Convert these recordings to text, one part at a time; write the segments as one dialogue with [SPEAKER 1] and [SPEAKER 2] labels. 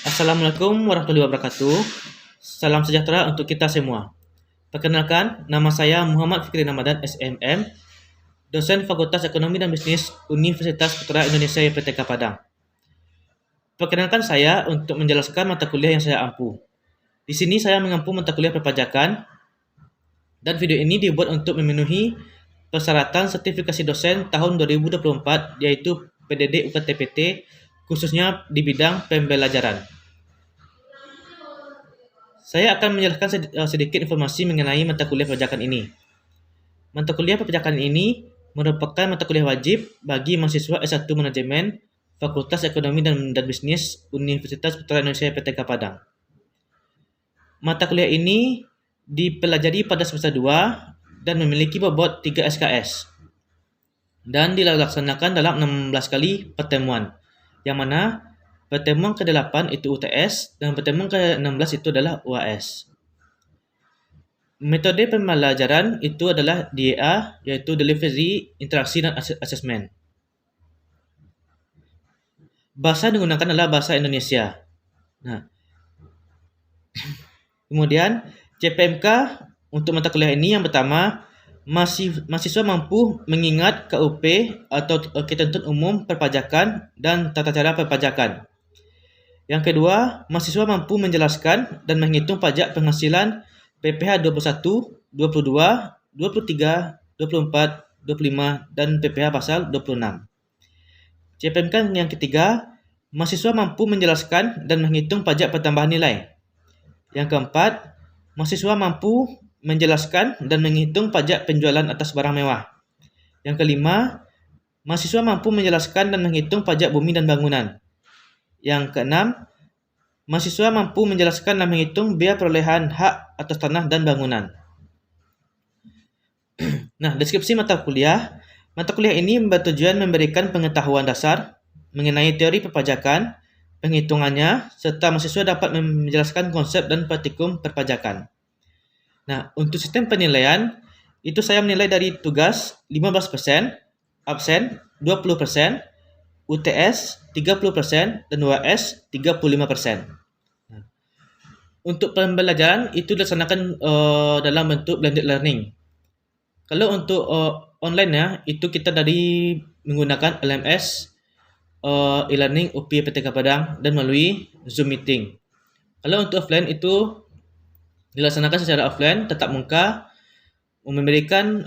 [SPEAKER 1] Assalamualaikum warahmatullahi wabarakatuh. Salam sejahtera untuk kita semua. Perkenalkan, nama saya Muhammad Fikri Ramadan SMM, dosen Fakultas Ekonomi dan Bisnis Universitas Putra Indonesia YPTK Padang. Perkenalkan saya untuk menjelaskan mata kuliah yang saya ampu. Di sini saya mengampu mata kuliah perpajakan dan video ini dibuat untuk memenuhi persyaratan sertifikasi dosen tahun 2024 yaitu PDD UKTPT khususnya di bidang pembelajaran. Saya akan menjelaskan sedikit informasi mengenai mata kuliah perpajakan ini. Mata kuliah perpajakan ini merupakan mata kuliah wajib bagi mahasiswa S1 Manajemen Fakultas Ekonomi dan Bisnis Universitas Putra Indonesia PTK Padang. Mata kuliah ini dipelajari pada semester 2 dan memiliki bobot 3 SKS dan dilaksanakan dalam 16 kali pertemuan, yang mana pertemuan ke-8 itu UTS dan pertemuan ke-16 itu adalah UAS. Metode pembelajaran itu adalah DIA, yaitu Delivery, Interaksi, dan Assessment. Bahasa yang digunakan adalah bahasa Indonesia. Nah, kemudian CPMK untuk mata kuliah ini yang pertama, mahasiswa mampu mengingat KUP atau Ketentuan Umum Perpajakan dan tata cara perpajakan. Yang kedua, mahasiswa mampu menjelaskan dan menghitung pajak penghasilan PPh 21, 22, 23, 24, 25, dan PPh pasal 26. CPMK yang ketiga, mahasiswa mampu menjelaskan dan menghitung pajak pertambahan nilai. Yang keempat, mahasiswa mampu menjelaskan dan menghitung pajak penjualan atas barang mewah. Yang kelima, mahasiswa mampu menjelaskan dan menghitung pajak bumi dan bangunan. Yang keenam, mahasiswa mampu menjelaskan dan menghitung biaya perolehan hak atas tanah dan bangunan. Nah, deskripsi mata kuliah. Mata kuliah ini bertujuan memberikan pengetahuan dasar mengenai teori perpajakan, penghitungannya, serta mahasiswa dapat menjelaskan konsep dan praktikum perpajakan. Nah, untuk sistem penilaian, itu saya menilai dari tugas 15%, absen 20%, UTS 30%, dan UAS 35%. Untuk pembelajaran itu dilaksanakan dalam bentuk blended learning. Kalau untuk online ya, itu kita dari menggunakan LMS, e-learning UPI PTK Padang dan melalui Zoom meeting. Kalau untuk offline itu dilaksanakan secara offline, tatap muka, memberikan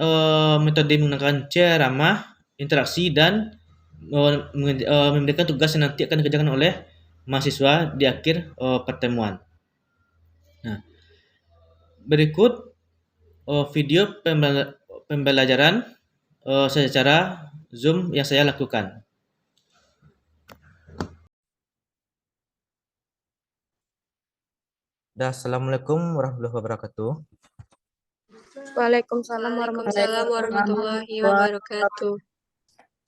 [SPEAKER 1] metode menggunakan chair, ramah, interaksi, dan memberikan tugas yang nanti akan dikerjakan oleh mahasiswa di akhir pertemuan. Nah, berikut video pembelajaran secara Zoom yang saya lakukan. Assalamualaikum warahmatullahi wabarakatuh.
[SPEAKER 2] Waalaikumsalam warahmatullahi wabarakatuh.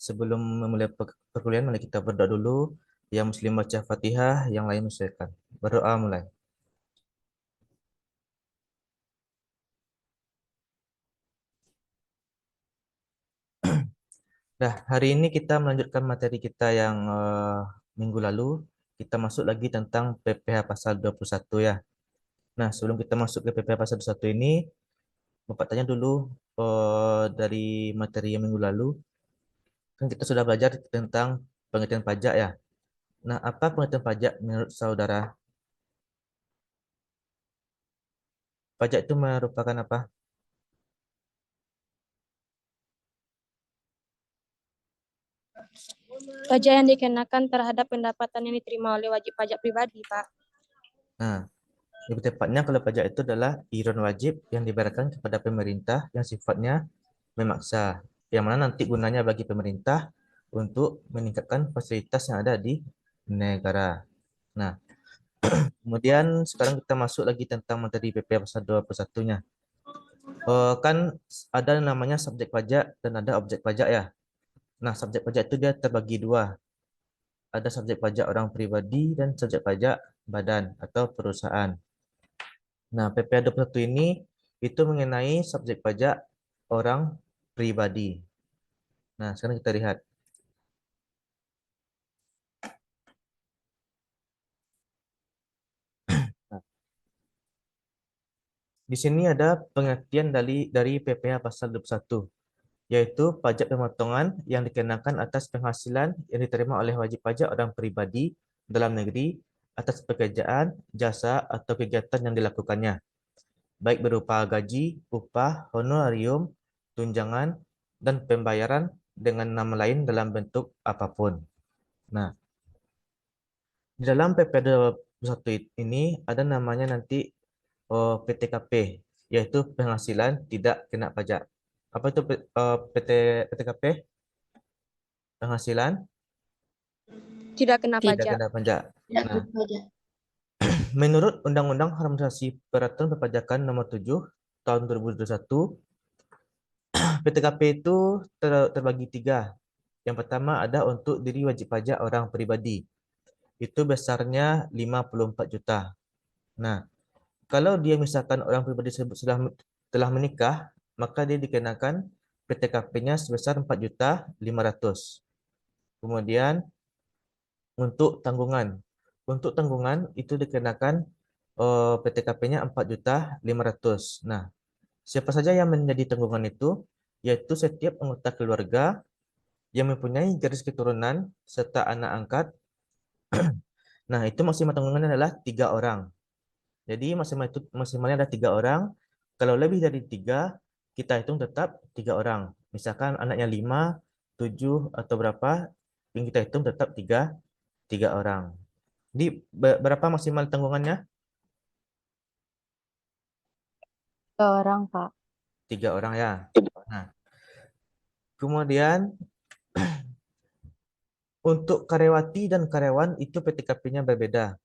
[SPEAKER 1] Sebelum memulai perkuliahan, mari kita berdoa dulu. Yang muslim baca Fatihah, yang lain menyesuaikan. Berdoa mulai. Hari ini kita melanjutkan materi kita yang minggu lalu. Kita masuk lagi tentang PPh pasal 21 ya. Nah, sebelum kita masuk ke PPh pasal 21 ini, Bapak tanya dulu dari materi yang minggu lalu, kan kita sudah belajar tentang pengertian pajak ya. Nah, apa pengertian pajak menurut saudara? Pajak itu merupakan apa?
[SPEAKER 2] Pajak yang dikenakan terhadap pendapatan yang diterima oleh wajib pajak pribadi, Pak.
[SPEAKER 1] Nah, lebih tepatnya kalau pajak itu adalah iuran wajib yang dibayarkan kepada pemerintah yang sifatnya memaksa, yang mana nanti gunanya bagi pemerintah untuk meningkatkan fasilitas yang ada di negara. Nah, kemudian sekarang kita masuk lagi tentang materi PPh pasal 21-nya. Kan ada namanya subjek pajak dan ada objek pajak ya. Nah, subjek pajak itu dia terbagi dua. Ada subjek pajak orang pribadi dan subjek pajak badan atau perusahaan. Nah, PPh 21 ini itu mengenai subjek pajak orang pribadi. Nah, sekarang kita lihat. Di sini ada pengertian dari PPh pasal 21, yaitu pajak pemotongan yang dikenakan atas penghasilan yang diterima oleh wajib pajak orang pribadi dalam negeri atas pekerjaan, jasa, atau kegiatan yang dilakukannya, baik berupa gaji, upah, honorarium, tunjangan, dan pembayaran dengan nama lain dalam bentuk apapun. Nah, di dalam PP 21 ini ada namanya nanti PTKP, yaitu penghasilan tidak kena pajak. Apa itu PTKP? Penghasilan
[SPEAKER 2] Tidak kena
[SPEAKER 1] tidak
[SPEAKER 2] pajak.
[SPEAKER 1] kena pajak.
[SPEAKER 3] Tidak
[SPEAKER 1] Nah,
[SPEAKER 3] kena pajak.
[SPEAKER 1] menurut Undang-Undang Harmonisasi Peraturan Perpajakan Nomor 7 Tahun 2021, PTKP itu terbagi tiga. Yang pertama ada untuk diri wajib pajak orang pribadi. Itu besarnya 54 juta. Nah, kalau dia misalkan orang pribadi tersebut sudah telah menikah, maka dia dikenakan PTKP-nya sebesar 4.500.000. Kemudian untuk tanggungan. Untuk tanggungan itu dikenakan PTKP-nya 4.500.000. Nah, siapa saja yang menjadi tanggungan itu? Yaitu setiap anggota keluarga yang mempunyai garis keturunan serta anak angkat. Nah, itu maksimal tanggungannya adalah 3 orang. Jadi maksimalnya ada 3 orang. Kalau lebih dari 3, kita hitung tetap 3 orang. Misalkan anaknya 5, 7, atau berapa, yang kita hitung tetap 3 orang. Jadi berapa maksimal tanggungannya?
[SPEAKER 3] 2 orang, Pak.
[SPEAKER 1] 3 orang ya. Nah, kemudian untuk karyawati dan karyawan itu PTKP-nya berbeda.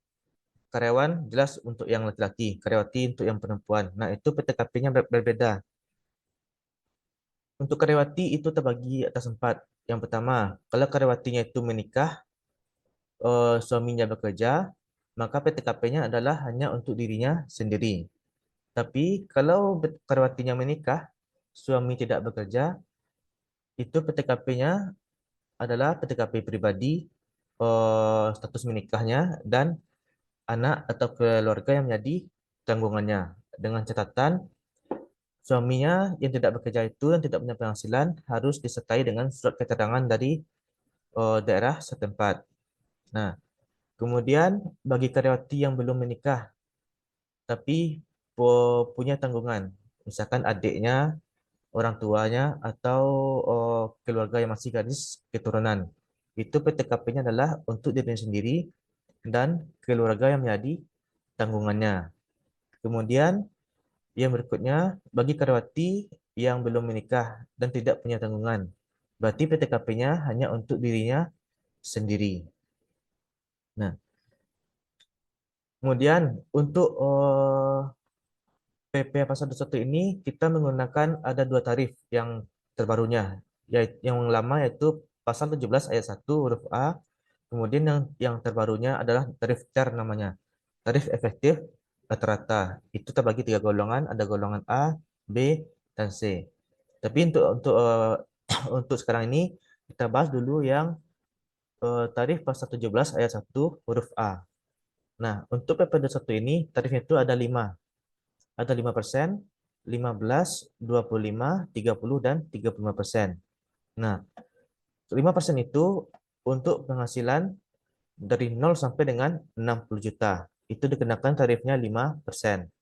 [SPEAKER 1] Karyawan jelas untuk yang laki-laki, karyawati untuk yang perempuan. Nah, itu PTKP-nya berbeda. Untuk karyawati itu terbagi atas 4. Yang pertama, kalau karyawatinya itu menikah, suaminya bekerja, maka PTKP-nya adalah hanya untuk dirinya sendiri. Tapi kalau karyawatinya menikah, suami tidak bekerja, itu PTKP-nya adalah PTKP pribadi, status menikahnya, dan anak atau keluarga yang menjadi tanggungannya. Dengan catatan, suaminya yang tidak bekerja itu dan tidak punya penghasilan harus disertai dengan surat keterangan dari daerah setempat. Nah, kemudian bagi karyawati yang belum menikah tapi punya tanggungan, misalkan adiknya, orang tuanya, atau keluarga yang masih garis keturunan, itu PTKP-nya adalah untuk dirinya sendiri dan keluarga yang menjadi tanggungannya. Kemudian yang berikutnya, bagi karyawati yang belum menikah dan tidak punya tanggungan, berarti PTKP-nya hanya untuk dirinya sendiri. Nah, kemudian untuk PP pasal 21 ini kita menggunakan ada 2 tarif yang terbarunya. Yaitu yang lama yaitu pasal 17 ayat 1 huruf A. Kemudian yang terbarunya adalah tarif TER namanya. Tarif efektif rata-rata. Itu terbagi 3 golongan, ada golongan A, B, dan C. Tapi untuk sekarang ini kita bahas dulu yang tarif pasal 17 ayat 1 huruf A. Nah, untuk PP 21 ini tarifnya itu ada 5. Ada 5%, 15, 25, 30, dan 35%. Nah, 5% itu untuk penghasilan dari 0 sampai dengan 60 juta. Itu dikenakan tarifnya 5%.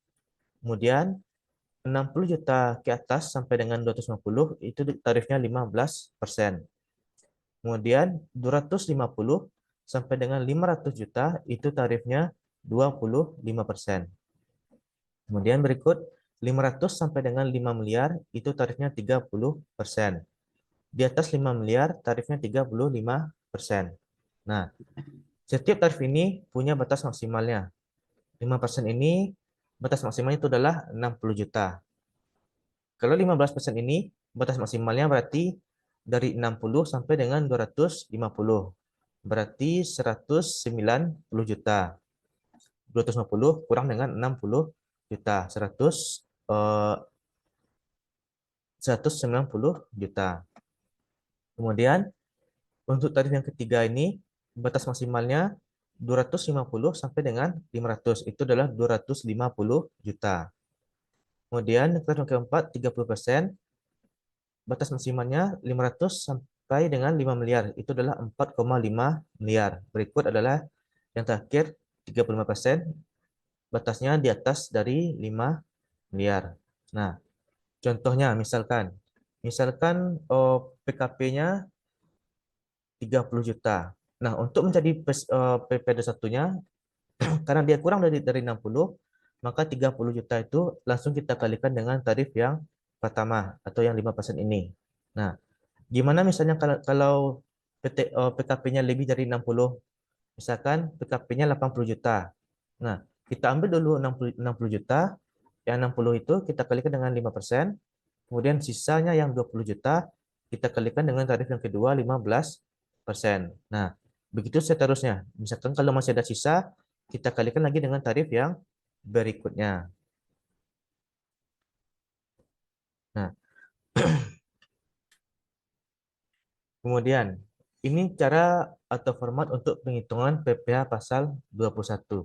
[SPEAKER 1] Kemudian 60 juta ke atas sampai dengan 250 itu tarifnya 15%. Kemudian 250 sampai dengan 500 juta itu tarifnya 25%. Kemudian berikut 500 sampai dengan 5 miliar itu tarifnya 30%. Di atas 5 miliar tarifnya 35%. Nah, setiap tarif ini punya batas maksimalnya. 5% ini batas maksimalnya itu adalah 60 juta. Kalau 15% ini batas maksimalnya berarti dari 60 sampai dengan 250. Berarti 190 juta. 250 kurang dengan 60 juta. 190 juta. Kemudian untuk tarif yang ketiga ini batas maksimalnya 250 sampai dengan 500. Itu adalah 250 juta. Kemudian yang keempat 30%, batas maksimalnya 500 sampai dengan 5 miliar. Itu adalah 4,5 miliar. Berikut adalah yang terakhir 35%, batasnya di atas dari 5 miliar. Nah, contohnya misalkan PKP-nya 30 juta. Nah, untuk menjadi PP21-nya, karena dia kurang dari 60, maka 30 juta itu langsung kita kalikan dengan tarif yang pertama atau yang 5% ini. Nah, gimana misalnya kalau PKP-nya lebih dari 60? Misalkan PKP-nya 80 juta. Nah, kita ambil dulu 60 juta, yang 60 itu kita kalikan dengan 5%, kemudian sisanya yang 20 juta kita kalikan dengan tarif yang kedua 15%. Nah, begitu seterusnya. Misalkan kalau masih ada sisa, kita kalikan lagi dengan tarif yang berikutnya. Nah, kemudian ini cara atau format untuk penghitungan PPh pasal 21.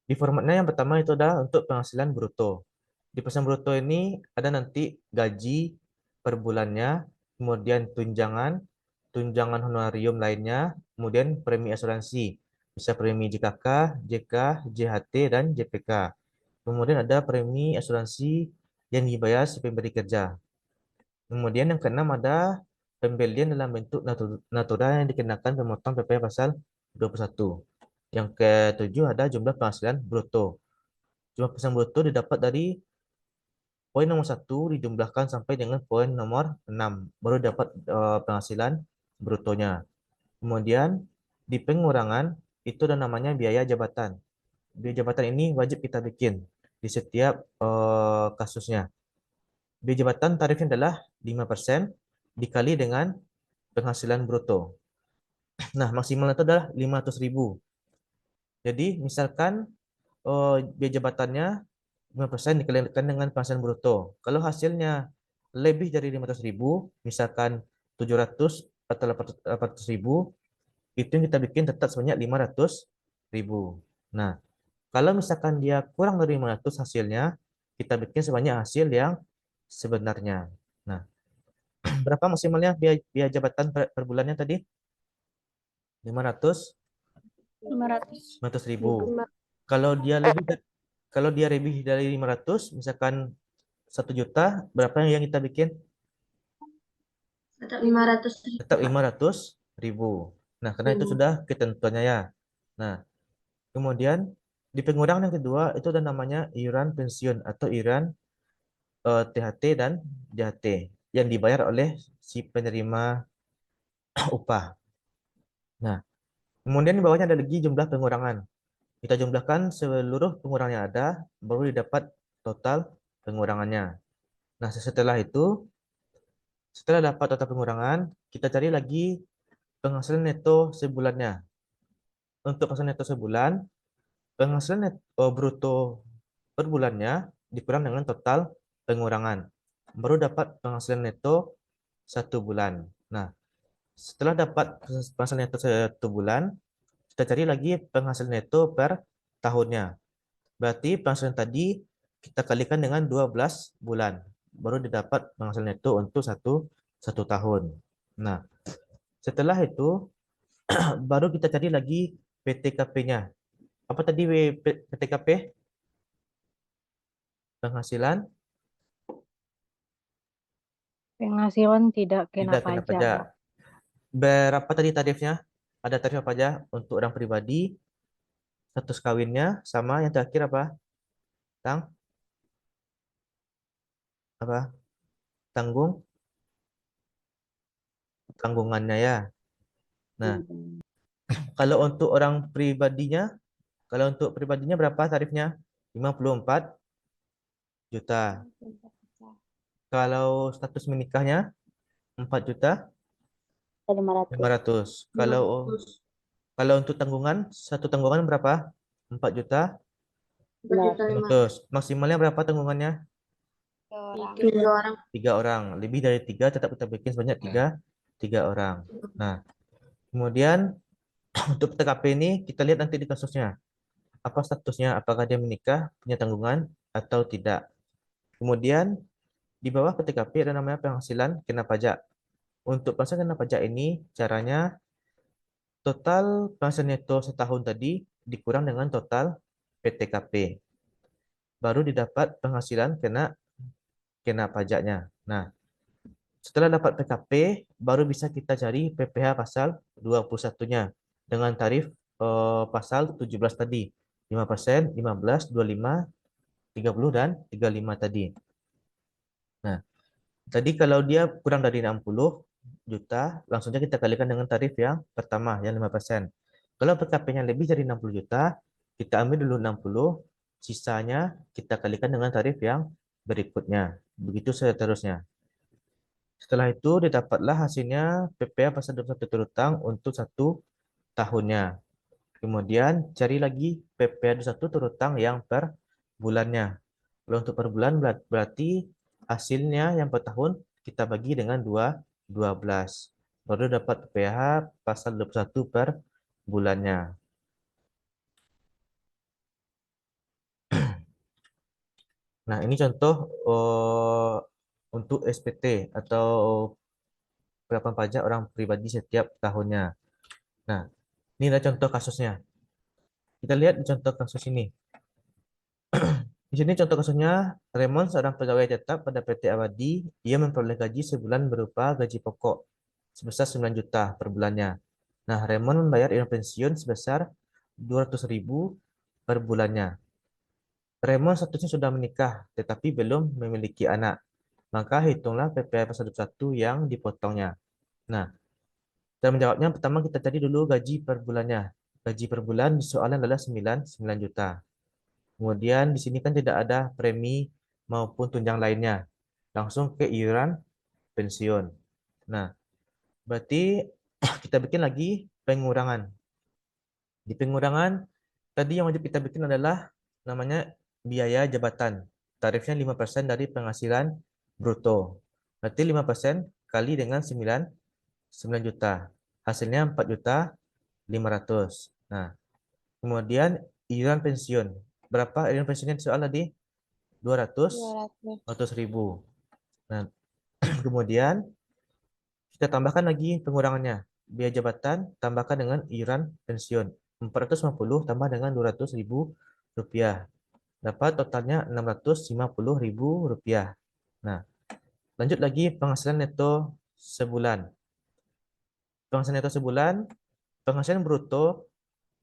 [SPEAKER 1] Di formatnya yang pertama itu adalah untuk penghasilan bruto. Di penghasilan bruto ini ada nanti gaji per bulannya, kemudian tunjangan, tunjangan honorarium lainnya, kemudian premi asuransi. Bisa premi JKK, JK, JHT, dan JPK. Kemudian ada premi asuransi yang dibayar si pemberi kerja. Kemudian yang keenam ada pembelian dalam bentuk natura yang dikenakan pemotong PPh pasal 21. Yang ketujuh ada jumlah penghasilan bruto. Jumlah penghasilan bruto didapat dari poin nomor 1 dijumlahkan sampai dengan poin nomor 6. Baru dapat penghasilan brutonya. Kemudian di pengurangan itu ada namanya biaya jabatan. Biaya jabatan ini wajib kita bikin di setiap kasusnya. Biaya jabatan tarifnya adalah 5% dikali dengan penghasilan bruto. Nah, maksimalnya itu adalah 500.000. Jadi, misalkan biaya jabatannya 5% dikalikan dengan penghasilan bruto. Kalau hasilnya lebih dari 500.000, misalkan 700 atau 800.000, itu yang kita bikin tetap sebanyak 500.000. Nah, kalau misalkan dia kurang dari 500 hasilnya, kita bikin sebanyak hasil yang sebenarnya. Nah, berapa maksimalnya biaya jabatan per bulannya tadi? 500
[SPEAKER 2] 500.
[SPEAKER 1] 500.000. Kalau dia lebih dari 500, misalkan 1 juta, berapa yang kita bikin?
[SPEAKER 2] Tetap 500.
[SPEAKER 1] Tetap 500.000. Nah, karena itu sudah ketentuannya ya. Nah, kemudian di pengurangan yang kedua itu ada namanya iuran pensiun atau iuran THT dan JHT yang dibayar oleh si penerima upah. Nah, kemudian di bawahnya ada lagi jumlah pengurangan. Kita jumlahkan seluruh pengurangan yang ada, baru didapat total pengurangannya. Nah, setelah dapat total pengurangan, kita cari lagi penghasilan neto sebulannya. Untuk penghasilan neto sebulan, penghasilan bruto per bulannya dikurang dengan total pengurangan. Baru dapat penghasilan neto 1 bulan. Nah, setelah dapat penghasilan neto 1 bulan, kita cari lagi penghasilan neto per tahunnya. Berarti penghasilan tadi kita kalikan dengan 12 bulan. Baru didapat penghasilan neto untuk satu tahun. Nah, setelah itu baru kita cari lagi PTKP-nya. Apa tadi PTKP? Penghasilan
[SPEAKER 3] Penghasilan tidak kena
[SPEAKER 1] tidak kena
[SPEAKER 3] pajak.
[SPEAKER 1] pajak. Berapa tadi tarifnya? Ada tarif apa aja untuk orang pribadi, status kawinnya, sama yang terakhir apa? Tang? Apa? Tanggung? Tanggungannya ya. Nah, kalau untuk orang pribadinya, berapa tarifnya? 54 juta. Kalau status menikahnya 4 juta 500. Kalau untuk tanggungan, satu tanggungan berapa? 4 juta 500. Maksimalnya berapa tanggungannya?
[SPEAKER 2] 3 orang.
[SPEAKER 1] 3 orang. Lebih dari 3 tetap kita bikin sebanyak 3 orang. Nah, kemudian untuk PTKP ini kita lihat nanti di kasusnya. Apa statusnya? Apakah dia menikah, punya tanggungan atau tidak? Kemudian di bawah PTKP ada namanya penghasilan kena pajak. Untuk penghasilan kena pajak ini caranya total penghasilan neto setahun tadi dikurang dengan total PTKP. Baru didapat penghasilan kena kena pajaknya. Nah, setelah dapat PKP, baru bisa kita cari PPh pasal 21-nya dengan tarif pasal 17 tadi. 5%, 15, 25, 30, dan 35 tadi. Nah, tadi kalau dia kurang dari 60 juta, langsung saja kita kalikan dengan tarif yang pertama, yang 5%. Kalau PKP-nya lebih dari 60 juta, kita ambil dulu 60, sisanya kita kalikan dengan tarif yang berikutnya. Begitu seterusnya. Setelah itu didapatlah hasilnya PPh pasal 21 terutang untuk 1 tahunnya. Kemudian cari lagi PPh 21 terutang yang per bulannya. Kalau untuk per bulan berarti hasilnya yang per tahun kita bagi dengan 12. Baru dapat PPh pasal 21 per bulannya. Nah, ini contoh untuk SPT atau penerapan pajak orang pribadi setiap tahunnya. Nah, ini adalah contoh kasusnya. Kita lihat di contoh kasus ini. Di sini contoh kasusnya, Raymond seorang pegawai tetap pada PT Awadi. Ia memperoleh gaji sebulan berupa gaji pokok sebesar 9 juta per bulannya. Nah, Raymond membayar iuran pensiun sebesar 200.000 per bulannya. Raymond statusnya sudah menikah, tetapi belum memiliki anak. Maka hitunglah PPh pasal 21 yang dipotongnya. Nah, cara menjawabnya, pertama kita cari dulu gaji per bulannya. Gaji per bulan di soalan adalah 9 juta. Kemudian di sini kan tidak ada premi maupun tunjang lainnya. Langsung ke iuran pensiun. Nah, berarti kita bikin lagi pengurangan. Di pengurangan, tadi yang wajib kita bikin adalah namanya biaya jabatan. Tarifnya 5% dari penghasilan bruto. Berarti 5% kali dengan 9 juta. Hasilnya 4 juta 500. Nah, kemudian iuran pensiun. Berapa iuran pensiunnya di soal tadi? 200 ribu. Nah, kemudian kita tambahkan lagi pengurangannya. Biaya jabatan tambahkan dengan iuran pensiun. 450 tambah dengan 200 ribu rupiah. Dapat totalnya 650 ribu rupiah. Nah, lanjut lagi penghasilan neto sebulan. Penghasilan neto sebulan, penghasilan bruto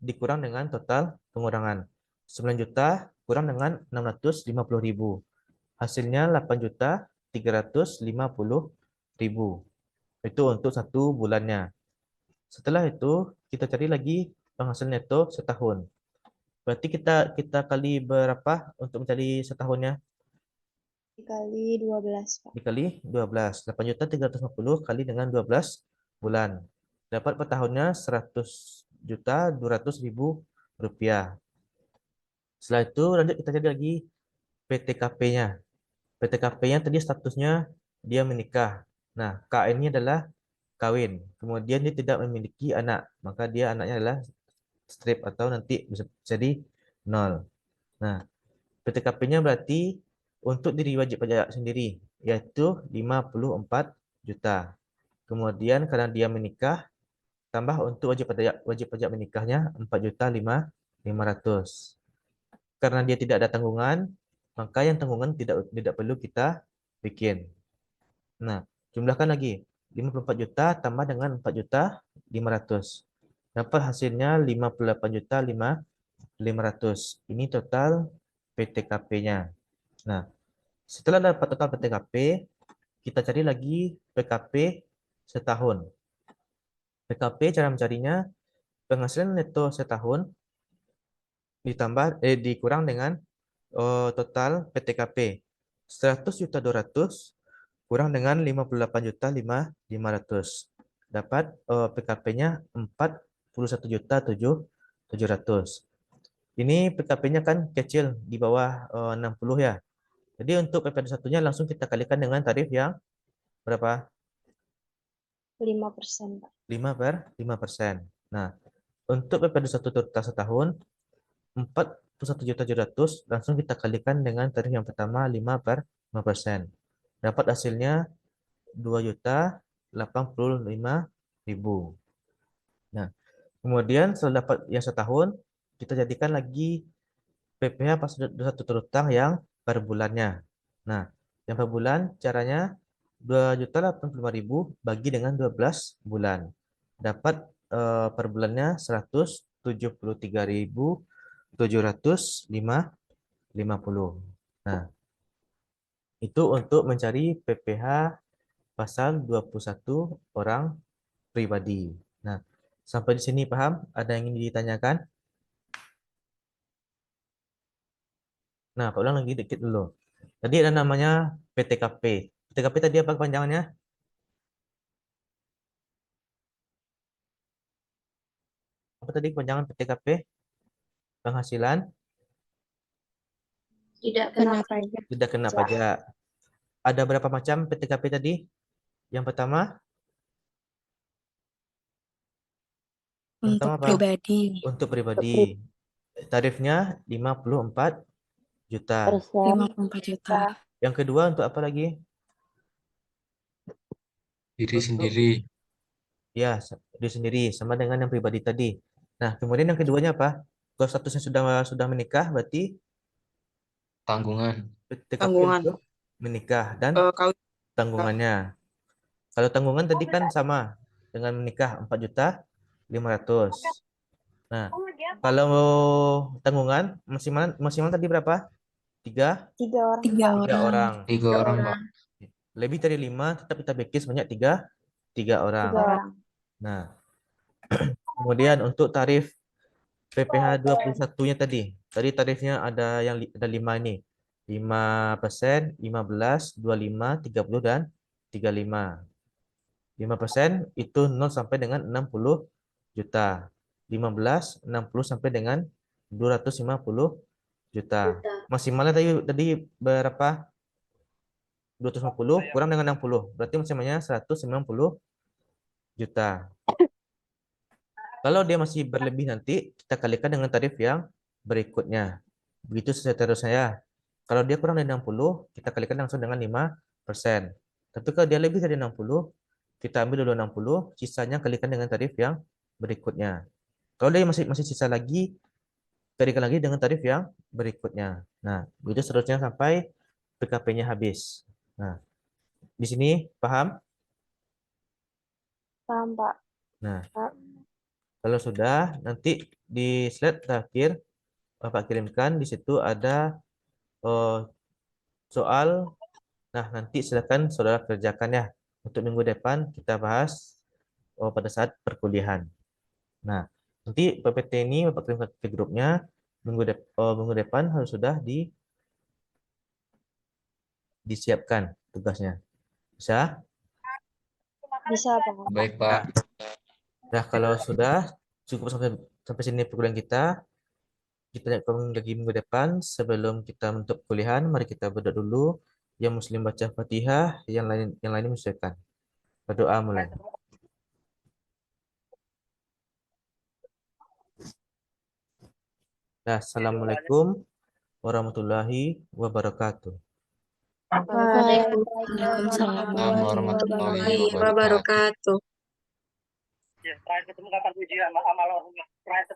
[SPEAKER 1] dikurang dengan total pengurangan. 9 juta kurang dengan 650 ribu. Hasilnya 8 juta 350 ribu. Itu untuk 1 bulannya. Setelah itu kita cari lagi penghasilan neto setahun. Berarti kita kali berapa untuk mencari setahunnya?
[SPEAKER 2] Dikali 12, Pak.
[SPEAKER 1] Dikali 12. 8 juta 350 kali dengan 12 bulan. Dapat per tahunnya 100 juta 200 ribu rupiah. Setelah itu lanjut kita cari lagi PTKP-nya. PTKP-nya tadi statusnya dia menikah. Nah, KN-nya adalah kawin. Kemudian dia tidak memiliki anak, maka dia anaknya adalah strip atau nanti bisa jadi 0. Nah, PTKP-nya berarti untuk diri wajib pajak sendiri, yaitu 54 juta. Kemudian karena dia menikah, tambah untuk wajib pajak menikahnya 4 juta 500. Karena dia tidak ada tanggungan, maka yang tanggungan tidak perlu kita bikin. Nah, jumlahkan lagi. 54 juta tambah dengan 4 juta 500. Dapat hasilnya 58 juta 500. Ini total PTKP-nya. Nah, setelah dapat total PTKP, kita cari lagi PKP setahun. PKP cara mencarinya, penghasilan neto setahun dikurang dengan total PTKP. 100 juta 200 kurang dengan 58 juta 500. Dapat PKP-nya 41 juta 700. Ini PKP-nya kan kecil di bawah 60 ya. Jadi untuk PPh satunya langsung kita kalikan dengan tarif yang berapa?
[SPEAKER 2] 5%, Pak.
[SPEAKER 1] 5/5%. Nah, untuk PPh satu total setahun 41 juta 700 langsung kita kalikan dengan tarif yang pertama 5 5%. Dapat hasilnya 2.085.000. Nah, kemudian setelah dapat yang setahun, kita jadikan lagi PPh pas satu terutang yang per bulannya. Nah, yang per bulan caranya 2.085.000 bagi dengan 12 bulan. Dapat per bulannya 173.750. Nah, itu untuk mencari PPh pasal 21 orang pribadi. Nah, sampai di sini paham? Ada yang ingin ditanyakan? Nah, Pak ulang lagi dikit dulu. Tadi ada namanya PTKP. PTKP tadi apa kepanjangannya? Apa tadi kepanjangan PTKP? Penghasilan
[SPEAKER 2] Tidak kena pajak.
[SPEAKER 1] tidak kena pajak. Ada berapa macam PTKP tadi? Yang pertama,
[SPEAKER 4] Untuk
[SPEAKER 1] apa?
[SPEAKER 4] pribadi
[SPEAKER 1] Untuk pribadi. Tarifnya 54 juta.
[SPEAKER 4] 54 juta.
[SPEAKER 1] Yang kedua untuk apa lagi?
[SPEAKER 5] Diri
[SPEAKER 1] Untuk
[SPEAKER 5] sendiri.
[SPEAKER 1] ya, diri sendiri sama dengan yang pribadi tadi. Nah, kemudian yang keduanya apa? Kalau statusnya sudah menikah, berarti
[SPEAKER 5] Tanggungan.
[SPEAKER 1] PTKP
[SPEAKER 4] Tanggungan.
[SPEAKER 1] untuk menikah dan
[SPEAKER 4] Kawin.
[SPEAKER 1] tanggungannya. Kalau tanggungan tadi kan sama dengan menikah 4.500.000. Nah, kalau tanggungan maksimal tadi berapa? 3
[SPEAKER 4] Tiga
[SPEAKER 1] orang.
[SPEAKER 5] 3 orang, Pak.
[SPEAKER 1] Lebih dari 5 tetap kita bikin sebanyak 3 orang. Nah, kemudian untuk tarif PPh 21-nya tadi. Tadi tarifnya ada yang ada 5 ini. 5%, 15, 25, 30 dan 35. 5% itu 0 sampai dengan 60 juta. 15, 60 sampai dengan 250 juta. Maksimalnya tadi berapa? 250 kurang dengan 60. Berarti maksimalnya 190 juta. Kalau dia masih berlebih nanti, kita kalikan dengan tarif yang berikutnya. Begitu seterusnya ya. Kalau dia kurang dari 60, kita kalikan langsung dengan 5%. Tapi kalau dia lebih dari 60, kita ambil dulu 60, sisanya kalikan dengan tarif yang berikutnya. Kalau dia masih sisa lagi, kalikan lagi dengan tarif yang berikutnya. Nah, begitu seterusnya sampai PKP-nya habis. Nah, di sini paham?
[SPEAKER 2] Paham, Pak.
[SPEAKER 1] Nah, kalau sudah, nanti di slide terakhir Bapak kirimkan, di situ ada soal. Nah, nanti silakan saudara kerjakan ya. Untuk minggu depan kita bahas pada saat perkuliahan. Nah, nanti PPT ini Bapak kirimkan ke grupnya. Minggu depan harus sudah disiapkan tugasnya. Bisa?
[SPEAKER 2] Bisa, Pak.
[SPEAKER 5] Baik, Pak.
[SPEAKER 1] Nah, kalau sudah cukup sampai sini perkuliahan kita. Kita lihat lagi minggu depan. Sebelum kita menutup kuliahan, mari kita berdoa dulu. Yang Muslim baca Fatihah, yang lain menyesuaikan. Berdoa mulai. Nah, Assalamualaikum warahmatullahi wabarakatuh.
[SPEAKER 4] Waalaikumsalam warahmatullahi wabarakatuh.
[SPEAKER 5] Wabarakatuh.
[SPEAKER 6] Ya, terakhir ketemu kapan ujian sama almarhum? Terakhir